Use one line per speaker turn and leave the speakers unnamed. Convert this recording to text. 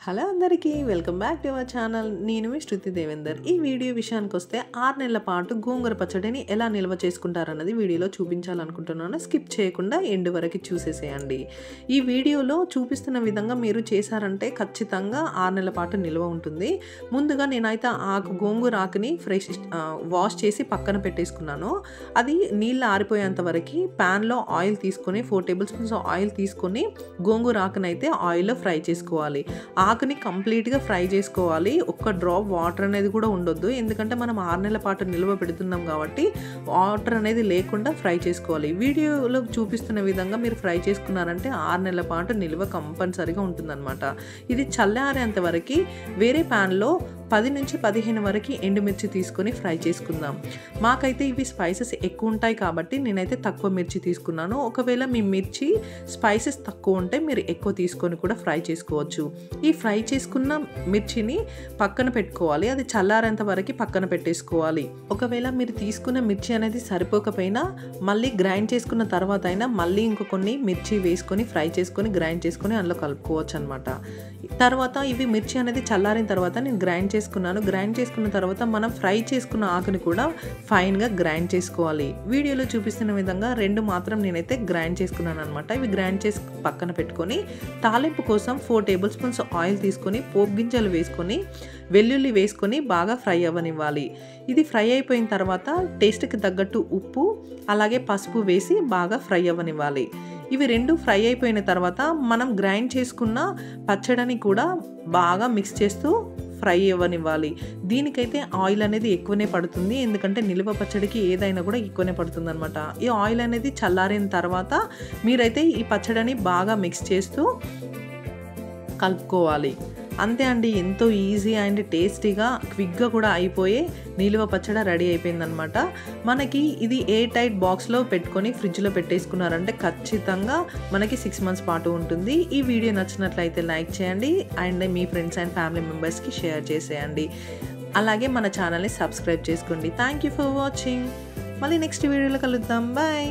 Hello అందరికీ welcome back to our channel. నేను మీ శృతి దేవేందర్. ఈ వీడియో విషయానికి వస్తే 6 నెలల పాటు గోంగూర పచ్చడిని ఎలా నిల్వ చేసుకుంటారన్నది వీడియోలో చూపించాలనుకుంటున్నాను. స్కిప్ చేయకుండా ఎండ్ వరకు చూసేసేయండి. ఈ వీడియోలో చూపిస్తున్న విధంగా మీరు చేశారంటే ఖచ్చితంగా 6 నెలల పాటు నిల్వ ఉంటుంది. ముందుగా నేనైతే గోంగూర ఆకుని వాష్ చేసి పక్కన పెట్టేసుకున్నాను. అది నీళ్ళు ఆరిపోయేంత వరకు ప్యాన్లో ఆయిల్ తీసుకొని 4 టేబుల్ స్పూన్స్ ఆయిల్ తీసుకొని గోంగూర ఆకునైతే ఆయిల్లో ఫ్రై చేసుకోవాలి. ఆకుని కంప్లీట్గా ఫ్రై చేసుకోవాలి. ఒక్క డ్రాప్ వాటర్ అనేది కూడా ఉండొద్దు, ఎందుకంటే మనం 6 నెలల పాటు నిల్వ పెడుతున్నాం కాబట్టి వాటర్ అనేది లేకుండా ఫ్రై చేసుకోవాలి. వీడియోలో చూపిస్తున్న విధంగా మీరు ఫ్రై చేసుకున్నారంటే 6 నెలల పాటు నిల్వ కంపల్సరీగా ఉంటుందన్నమాట. ఇది చల్లారేంత వరకు వేరే ప్యాన్లో 10 నుంచి 15 వరకు ఎండుమిర్చి తీసుకొని ఫ్రై చేసుకుందాం. మాకైతే ఇవి స్పైసెస్ ఎక్కువ ఉంటాయి కాబట్టి నేనైతే తక్కువ మిర్చి తీసుకున్నాను. ఒకవేళ మీ మిర్చి స్పైసెస్ తక్కువ ఉంటే మీరు ఎక్కువ తీసుకొని కూడా ఫ్రై చేసుకోవచ్చు. ఈ ఫ్రై చేసుకున్న మిర్చిని పక్కన పెట్టుకోవాలి. అది చల్లారేంత వరకు పక్కన పెట్టేసుకోవాలి. ఒకవేళ మీరు తీసుకున్న మిర్చి అనేది సరిపోకపోయినా మళ్ళీ గ్రైండ్ చేసుకున్న తర్వాత అయినా మళ్ళీ కొన్ని మిర్చి వేసుకొని ఫ్రై చేసుకొని గ్రైండ్ చేసుకొని అందులో కలుపుకోవచ్చు అనమాట. తర్వాత ఇవి మిర్చి అనేది చల్లారిన తర్వాత నేను గ్రైండ్ చేసుకున్నాను. గ్రైండ్ చేసుకున్న తర్వాత మనం ఫ్రై చేసుకున్న ఆకుని కూడా ఫైన్గా గ్రైండ్ చేసుకోవాలి. వీడియోలో చూపిస్తున్న విధంగా 2 మాత్రం నేనైతే గ్రైండ్ చేసుకున్నాను అనమాట. ఇవి గ్రైండ్ చేసి పక్కన పెట్టుకొని తాలింపు కోసం 4 టేబుల్ స్పూన్స్ ఆయిల్ తీసుకొని పోపు గింజలు వేసుకొని వెల్లుల్లి వేసుకొని బాగా ఫ్రై అవ్వనివ్వాలి. ఇది ఫ్రై అయిపోయిన తర్వాత టేస్ట్కి తగ్గట్టు ఉప్పు అలాగే పసుపు వేసి బాగా ఫ్రై అవ్వనివ్వాలి. ఇవి 2 ఫ్రై అయిపోయిన తర్వాత మనం గ్రైండ్ చేసుకున్న పచ్చడిని కూడా బాగా మిక్స్ చేస్తూ ఫ్రై అవ్వనివ్వాలి. దీనికైతే ఆయిల్ అనేది ఎక్కువనే పడుతుంది, ఎందుకంటే నిల్వ పచ్చడికి ఏదైనా కూడా ఎక్కువనే పడుతుంది అనమాట. ఈ ఆయిల్ అనేది చల్లారిన తర్వాత మీరైతే ఈ పచ్చడిని బాగా మిక్స్ చేస్తూ కలుపుకోవాలి. అంతే అండి, ఎంతో ఈజీ అండ్ టేస్టీగా క్విక్గా కూడా అయిపోయే నిల్వ పచ్చడి రెడీ అయిపోయిందనమాట. మనకి ఇది ఎయిర్ టైట్ బాక్స్లో పెట్టుకొని ఫ్రిడ్జ్లో పెట్టేసుకున్నారంటే ఖచ్చితంగా మనకి 6 మంత్స్ పాటు ఉంటుంది. ఈ వీడియో నచ్చినట్లయితే లైక్ చేయండి and me friends and family మెంబర్స్కి షేర్ చేసేయండి. అలాగే మన ఛానల్ని సబ్స్క్రైబ్ చేసుకోండి. Thank you for watching. మళ్ళీ నెక్స్ట్ వీడియోలో కలుద్దాం. బాయ్.